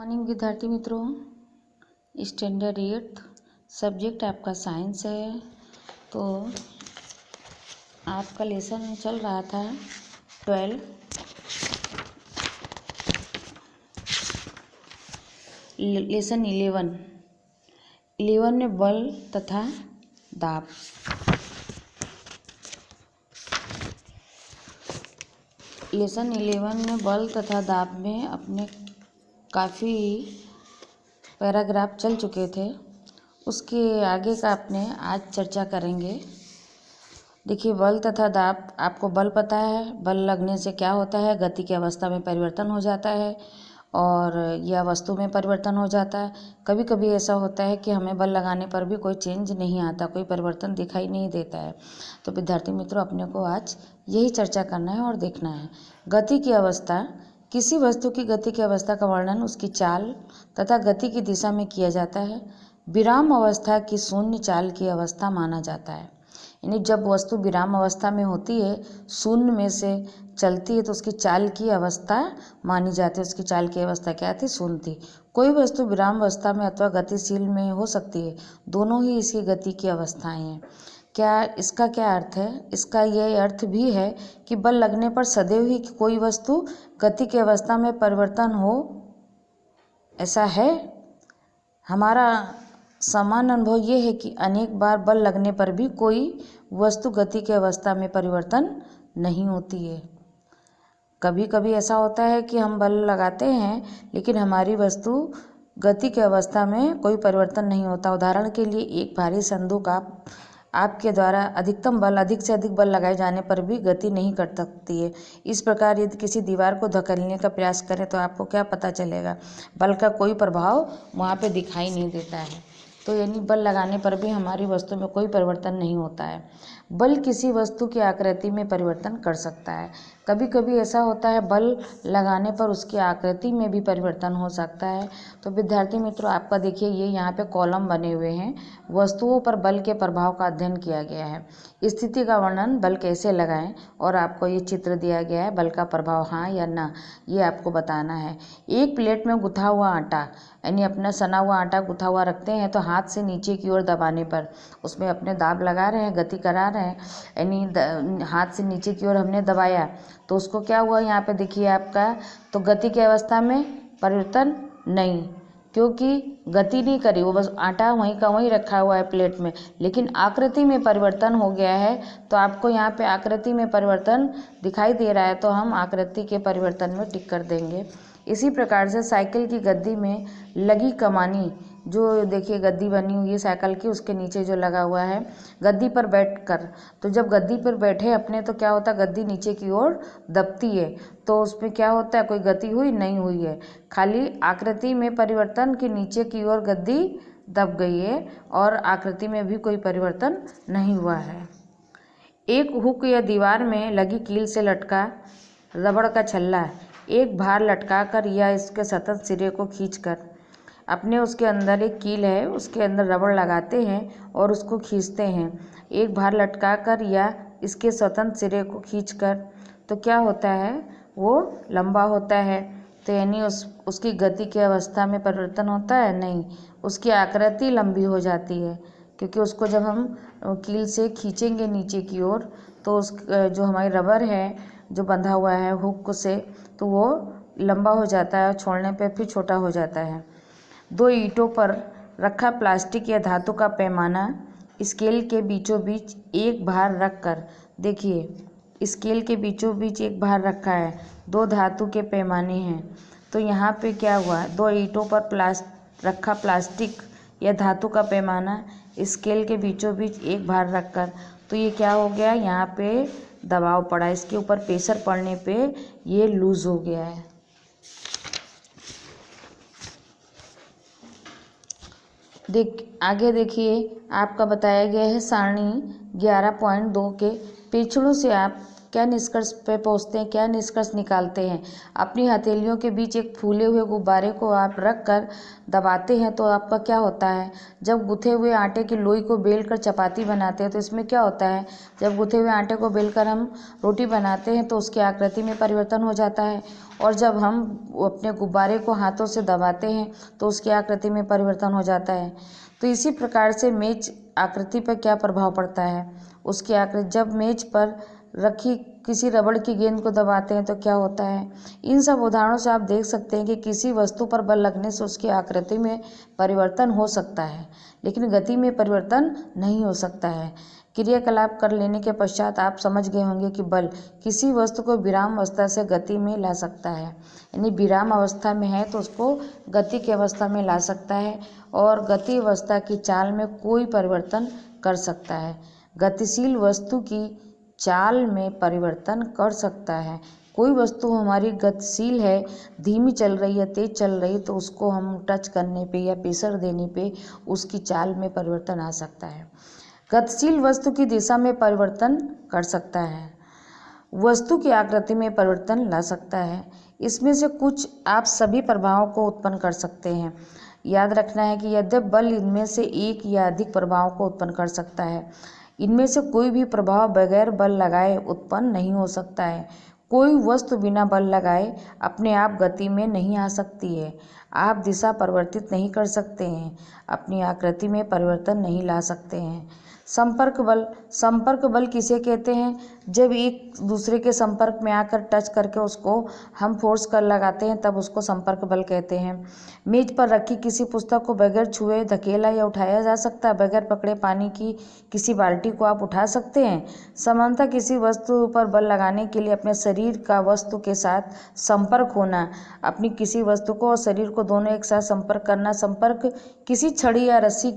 Morning विद्यार्थी मित्रों, standard 8 subject आपका साइंस है। तो आपका लेसन चल रहा था 12 लेसन 11 में बल तथा दाब। लेसन 11 में बल तथा दाब में अपने काफ़ी पैराग्राफ चल चुके थे, उसके आगे का अपने आज चर्चा करेंगे। देखिए, बल तथा दाब, आपको बल पता है, बल लगने से क्या होता है, गति की अवस्था में परिवर्तन हो जाता है और यह वस्तु में परिवर्तन हो जाता है। कभी कभी ऐसा होता है कि हमें बल लगाने पर भी कोई चेंज नहीं आता, कोई परिवर्तन दिखाई नहीं देता है। तो विद्यार्थी मित्रों, अपने को आज यही चर्चा करना है और देखना है। गति की अवस्था, किसी वस्तु की गति की अवस्था का वर्णन उसकी चाल तथा गति की दिशा में किया जाता है। विराम अवस्था की शून्य चाल की अवस्था माना जाता है। यानी जब वस्तु विराम अवस्था में होती है, शून्य में से चलती है, तो उसकी चाल की अवस्था मानी जाती है। उसकी चाल की अवस्था क्या थी? शून्य थी। कोई वस्तु विराम अवस्था में अथवा गतिशील में हो सकती है, दोनों ही इसकी गति की अवस्थाएं हैं। क्या इसका क्या अर्थ है? इसका यह अर्थ भी है कि बल लगने पर सदैव ही कोई वस्तु गति की अवस्था में परिवर्तन हो, ऐसा है। हमारा सामान्य अनुभव ये है कि अनेक बार बल लगने पर भी कोई वस्तु गति की अवस्था में परिवर्तन नहीं होती है। कभी कभी ऐसा होता है कि हम बल लगाते हैं लेकिन हमारी वस्तु गति की अवस्था में कोई परिवर्तन नहीं होता। उदाहरण के लिए, एक भारी संदूक आपके द्वारा अधिक से अधिक बल लगाए जाने पर भी गति नहीं कर सकती है। इस प्रकार यदि किसी दीवार को धकेलने का प्रयास करें तो आपको क्या पता चलेगा? बल का कोई प्रभाव वहाँ पे दिखाई नहीं देता है। तो यानी बल लगाने पर भी हमारी वस्तु में कोई परिवर्तन नहीं होता है। बल किसी वस्तु की आकृति में परिवर्तन कर सकता है। कभी कभी ऐसा होता है, बल लगाने पर उसकी आकृति में भी परिवर्तन हो सकता है। तो विद्यार्थी मित्रों, आपका देखिए, ये यहाँ पे कॉलम बने हुए हैं। वस्तुओं पर बल के प्रभाव का अध्ययन किया गया है। स्थिति का वर्णन, बल कैसे लगाएं, और आपको ये चित्र दिया गया है, बल का प्रभाव हाँ या ना, ये आपको बताना है। एक प्लेट में गुथा हुआ आटा, यानी अपना सना हुआ आटा गुथा हुआ रखते हैं, तो हाथ से नीचे की ओर दबाने पर उसमें अपने दाब लगा रहे हैं, गति करा रहे हैं। यानी हाथ से नीचे की ओर हमने दबाया तो उसको क्या हुआ, यहाँ पे देखिए आपका, तो गति की अवस्था में परिवर्तन नहीं, क्योंकि गति नहीं करी, वो बस आटा वहीं का वहीं रखा हुआ है प्लेट में, लेकिन आकृति में परिवर्तन हो गया है। तो आपको यहाँ पे आकृति में परिवर्तन दिखाई दे रहा है, तो हम आकृति के परिवर्तन में टिक कर देंगे। इसी प्रकार से साइकिल की गद्दी में लगी कमानी, जो देखिए गद्दी बनी हुई है साइकिल की, उसके नीचे जो लगा हुआ है, गद्दी पर बैठकर, तो जब गद्दी पर बैठे अपने तो क्या होता है, गद्दी नीचे की ओर दबती है, तो उसमें क्या होता है, कोई गति हुई नहीं हुई है, खाली आकृति में परिवर्तन कि नीचे की ओर गद्दी दब गई है और आकृति में भी कोई परिवर्तन नहीं हुआ है। एक हुक या दीवार में लगी कील से लटका रबड़ का छल्ला एक भार लटकाकर या इसके सतत सिरे को खींचकर, अपने उसके अंदर एक कील है, उसके अंदर रबड़ लगाते हैं और उसको खींचते हैं। एक भार लटकाकर या इसके स्वतंत्र सिरे को खींचकर, तो क्या होता है, वो लंबा होता है। तो यानी उसकी गति की अवस्था में परिवर्तन होता है? नहीं, उसकी आकृति लंबी हो जाती है, क्योंकि उसको जब हम कील से खींचेंगे नीचे की ओर, तो उस जो हमारी रबर है जो बंधा हुआ है हुक से, तो वो लंबा हो जाता है और छोड़ने पे फिर छोटा हो जाता है। दो ईंटों पर रखा प्लास्टिक या धातु का पैमाना, स्केल के बीचों बीच एक भार रखकर, देखिए स्केल के बीचों बीच एक भार रखा है, दो धातु के पैमाने हैं। तो यहाँ पे क्या हुआ, दो ईंटों पर रखा प्लास्टिक या धातु का पैमाना, स्केल के बीचों बीच एक भार रखकर, तो ये क्या हो गया, यहाँ पे दबाव पड़ा, इसके ऊपर प्रेशर पड़ने पे ये लूज हो गया है। आगे देखिए, आपका बताया गया है सारणी 11.2 के पिछड़ों से आप क्या निष्कर्ष पे पहुँचते हैं, क्या निष्कर्ष निकालते हैं। अपनी हथेलियों के बीच एक फूले हुए गुब्बारे को आप रख कर दबाते हैं तो आपका क्या होता है, जब गुथे हुए आटे की लोई को बेलकर चपाती बनाते हैं तो इसमें क्या होता है, जब गुथे हुए आटे को बेलकर हम रोटी बनाते हैं तो उसकी आकृति में परिवर्तन हो जाता है, और जब हम अपने गुब्बारे को हाथों से दबाते हैं तो उसकी आकृति में परिवर्तन हो जाता है। तो इसी प्रकार से मेज आकृति पर क्या प्रभाव पड़ता है, उसकी आकृति, जब मेज पर रखी किसी रबड़ की गेंद को दबाते हैं तो क्या होता है। इन सब उदाहरणों से आप देख सकते हैं कि किसी वस्तु पर बल लगने से उसकी आकृति में परिवर्तन हो सकता है, लेकिन गति में परिवर्तन नहीं हो सकता है। क्रियाकलाप कर लेने के पश्चात आप समझ गए होंगे कि बल किसी वस्तु को विराम अवस्था से गति में ला सकता है, यानी विराम अवस्था में है तो उसको गति की अवस्था में ला सकता है, और गति अवस्था की चाल में कोई परिवर्तन कर सकता है। गतिशील वस्तु की चाल में परिवर्तन कर सकता है। कोई वस्तु हमारी गतिशील है, धीमी चल रही है, तेज चल रही, तो उसको हम टच करने पे या प्रेशर देने पे उसकी चाल में परिवर्तन आ सकता है। गतिशील वस्तु की दिशा में परिवर्तन कर सकता है, वस्तु की आकृति में परिवर्तन ला सकता है। इसमें से कुछ आप सभी प्रभावों को उत्पन्न कर सकते हैं। याद रखना है कि यद्यपि बल इनमें से एक या अधिक प्रभावों को उत्पन्न कर सकता है, इनमें से कोई भी प्रभाव बगैर बल लगाए उत्पन्न नहीं हो सकता है। कोई वस्तु बिना बल लगाए अपने आप गति में नहीं आ सकती है। आप दिशा परिवर्तित नहीं कर सकते हैं, अपनी आकृति में परिवर्तन नहीं ला सकते हैं। संपर्क बल किसे कहते हैं, जब एक दूसरे के संपर्क में आकर टच करके उसको हम फोर्स कर लगाते हैं तब उसको संपर्क बल कहते हैं। मेज पर रखी किसी पुस्तक को बगैर छुए धकेला या उठाया जा सकता है, बगैर पकड़े पानी की किसी बाल्टी को आप उठा सकते हैं। समानतः किसी वस्तु पर बल लगाने के लिए अपने शरीर का वस्तु के साथ संपर्क होना, अपनी किसी वस्तु को और शरीर को दोनों एक साथ संपर्क करना। संपर्क किसी छड़ी या रस्सी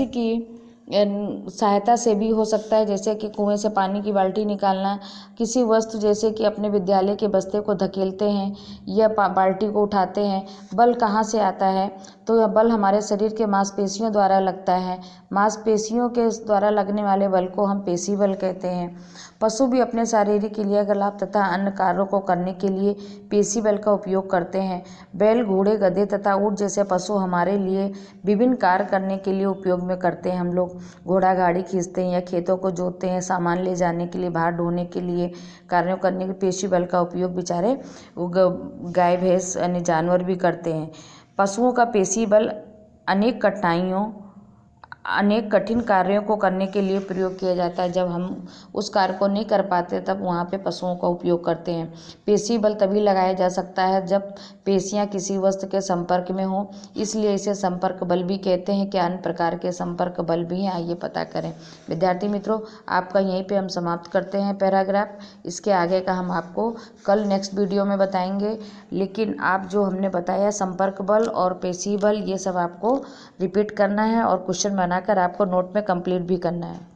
की सहायता से भी हो सकता है, जैसे कि कुएं से पानी की बाल्टी निकालना, किसी वस्तु जैसे कि अपने विद्यालय के बस्ते को धकेलते हैं या बाल्टी को उठाते हैं। बल कहाँ से आता है, तो यह बल हमारे शरीर के मांसपेशियों द्वारा लगता है। मांसपेशियों के द्वारा लगने वाले बल को हम पेशी बल कहते हैं। पशु भी अपने शारीरिक क्रियाकलाप तथा अन्य कार्यों को करने के लिए पेशी बल का उपयोग करते हैं। बैल, घोड़े, गधे तथा ऊँट जैसे पशु हमारे लिए विभिन्न कार्य करने के लिए उपयोग में करते हैं। हम लोग घोड़ा गाड़ी खींचते हैं या खेतों को जोतते हैं, सामान ले जाने के लिए, भार ढोने के लिए, कार्यों करने के पेशी बल का उपयोग बेचारे गाय भैंस अन्य जानवर भी करते हैं। पशुओं का पेशी बल अनेक कठिन कार्यों को करने के लिए प्रयोग किया जाता है। जब हम उस कार्य को नहीं कर पाते तब वहाँ पे पशुओं का उपयोग करते हैं। पेशी बल तभी लगाया जा सकता है जब पेशियाँ किसी वस्तु के संपर्क में हों, इसलिए इसे संपर्क बल भी कहते हैं। क्या अन्य प्रकार के संपर्क बल भी हैं, आइए पता करें। विद्यार्थी मित्रों, आपका यहीं पे हम समाप्त करते हैं पैराग्राफ। इसके आगे का हम आपको कल नेक्स्ट वीडियो में बताएंगे, लेकिन आप जो हमने बताया संपर्क बल और पेशी बल, ये सब आपको रिपीट करना है और क्वेश्चन बनाकर आपको नोट में कंप्लीट भी करना है।